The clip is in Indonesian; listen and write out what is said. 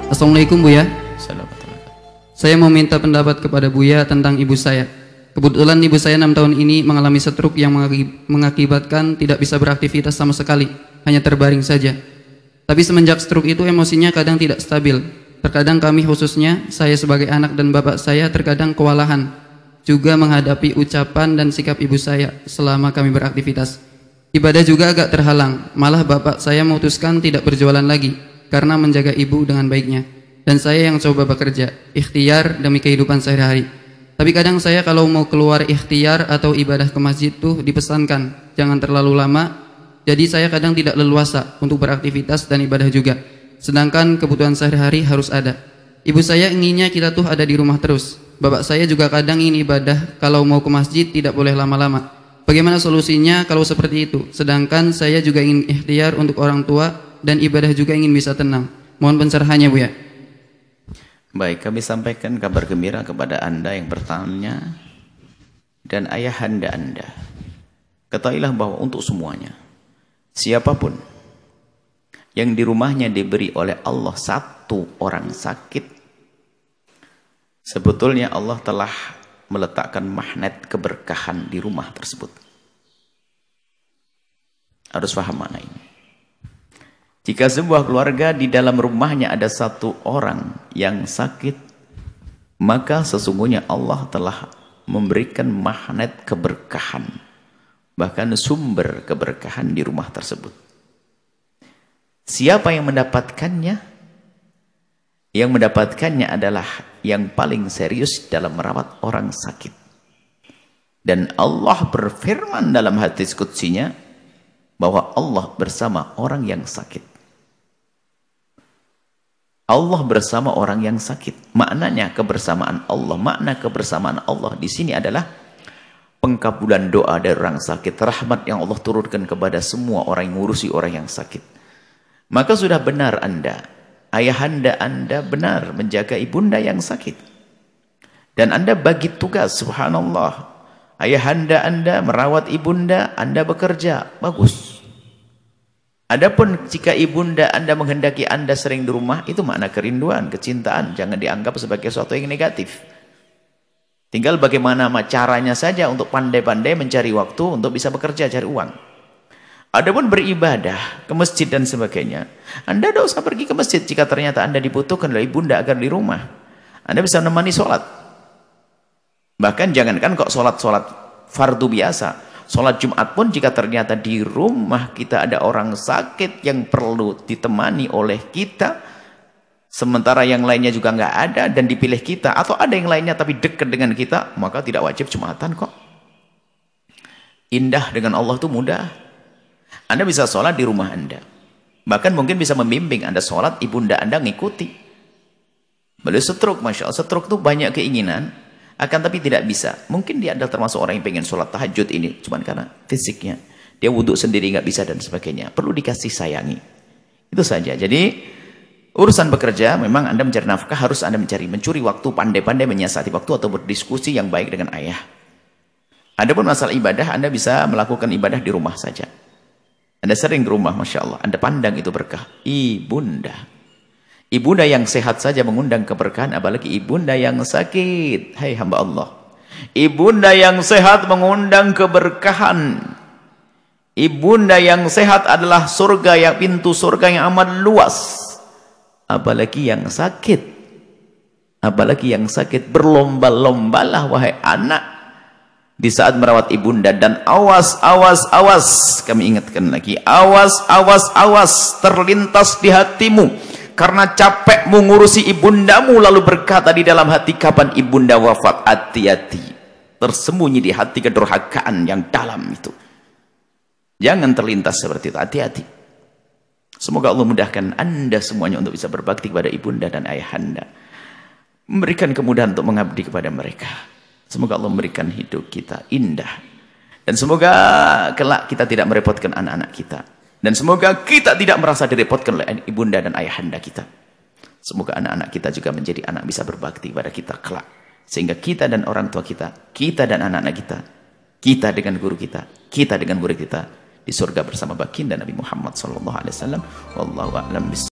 Assalamualaikum Buya. Assalamualaikum. Saya mau minta pendapat kepada Buya tentang ibu saya. Kebetulan ibu saya 6 tahun ini mengalami stroke yang mengakibatkan tidak bisa beraktivitas sama sekali, hanya terbaring saja. Tapi semenjak stroke itu emosinya kadang tidak stabil. Terkadang kami, khususnya saya sebagai anak dan bapak saya, terkadang kewalahan juga menghadapi ucapan dan sikap ibu saya selama kami beraktivitas. Ibadah juga agak terhalang, malah bapak saya memutuskan tidak berjualan lagi karena menjaga ibu dengan baiknya. Dan saya yang coba bekerja, ikhtiar demi kehidupan sehari-hari. Tapi kadang saya kalau mau keluar ikhtiar atau ibadah ke masjid tuh dipesankan jangan terlalu lama. Jadi saya kadang tidak leluasa untuk beraktivitas dan ibadah juga. Sedangkan kebutuhan sehari-hari harus ada. Ibu saya inginnya kita tuh ada di rumah terus. Bapak saya juga kadang ingin ibadah kalau mau ke masjid tidak boleh lama-lama. Bagaimana solusinya kalau seperti itu? Sedangkan saya juga ingin ikhtiar untuk orang tua dan ibadah juga ingin bisa tenang. Mohon pencerahannya Bu ya. Baik, kami sampaikan kabar gembira kepada Anda yang bertanya dan ayahanda Anda. Ketahuilah bahwa untuk semuanya, siapapun yang di rumahnya diberi oleh Allah satu orang sakit, sebetulnya Allah telah meletakkan magnet keberkahan di rumah tersebut. Harus paham makna ini. Jika sebuah keluarga di dalam rumahnya ada satu orang yang sakit, maka sesungguhnya Allah telah memberikan magnet keberkahan, bahkan sumber keberkahan di rumah tersebut. Siapa yang mendapatkannya? Yang mendapatkannya adalah yang paling serius dalam merawat orang sakit. Dan Allah berfirman dalam hadis qudsinya bahwa Allah bersama orang yang sakit. Allah bersama orang yang sakit. Maknanya kebersamaan Allah, makna kebersamaan Allah di sini adalah pengkabulan doa dari orang sakit, rahmat yang Allah turunkan kepada semua orang yang ngurusi orang yang sakit. Maka sudah benar Anda, ayahanda Anda benar menjaga ibunda yang sakit. Dan Anda bagi tugas, subhanallah. Ayahanda Anda merawat ibunda, Anda bekerja, bagus. Adapun jika ibunda Anda menghendaki Anda sering di rumah, itu makna kerinduan, kecintaan, jangan dianggap sebagai sesuatu yang negatif. Tinggal bagaimana caranya saja untuk pandai-pandai mencari waktu untuk bisa bekerja, cari uang. Adapun beribadah ke masjid dan sebagainya, Anda tidak usah pergi ke masjid jika ternyata Anda dibutuhkan oleh ibunda agar di rumah. Anda bisa menemani sholat. Bahkan jangankan kok sholat fardu biasa, sholat Jumat pun jika ternyata di rumah kita ada orang sakit yang perlu ditemani oleh kita, sementara yang lainnya juga nggak ada dan dipilih kita, atau ada yang lainnya tapi dekat dengan kita, maka tidak wajib Jumatan kok. Indah dengan Allah itu mudah. Anda bisa sholat di rumah Anda. Bahkan mungkin bisa membimbing Anda sholat, ibunda Anda ngikuti. Beliau stroke, Masya Allah. Stroke itu banyak keinginan, akan tapi tidak bisa. Mungkin dia adalah termasuk orang yang pengen sholat tahajud ini, cuman karena fisiknya. Dia wudhu sendiri nggak bisa dan sebagainya. Perlu dikasih sayangi. Itu saja. Jadi, urusan bekerja, memang Anda mencari nafkah, harus Anda mencuri waktu, pandai-pandai menyiasati waktu atau berdiskusi yang baik dengan ayah. Adapun masalah ibadah, Anda bisa melakukan ibadah di rumah saja. Anda sering ke rumah, Masya Allah. Anda pandang itu berkah. Ibunda. Ibunda yang sehat saja mengundang keberkahan, apalagi ibunda yang sakit. Hai hamba Allah. Ibunda yang sehat mengundang keberkahan. Ibunda yang sehat adalah surga, yang pintu surga yang amat luas. Apalagi yang sakit. Apalagi yang sakit. Berlomba-lombalah wahai anak di saat merawat ibunda. Dan awas, kami ingatkan lagi, awas, terlintas di hatimu karena capek mengurusi ibundamu lalu berkata di dalam hati, kapan ibunda wafat? Hati-hati, tersembunyi di hati kedurhakaan yang dalam itu. Jangan terlintas seperti itu, hati-hati. Semoga Allah mudahkan Anda semuanya untuk bisa berbakti kepada ibunda dan ayahanda, memberikan kemudahan untuk mengabdi kepada mereka. Semoga Allah memberikan hidup kita indah. Dan semoga kelak kita tidak merepotkan anak-anak kita. Dan semoga kita tidak merasa direpotkan oleh ibunda dan ayahanda kita. Semoga anak-anak kita juga menjadi anak bisa berbakti kepada kita kelak. Sehingga kita dan orang tua kita, kita dan anak-anak kita, kita dengan guru kita dengan murid kita, di surga bersama baginda Nabi Muhammad SAW. Wallahu a'lam bishawab.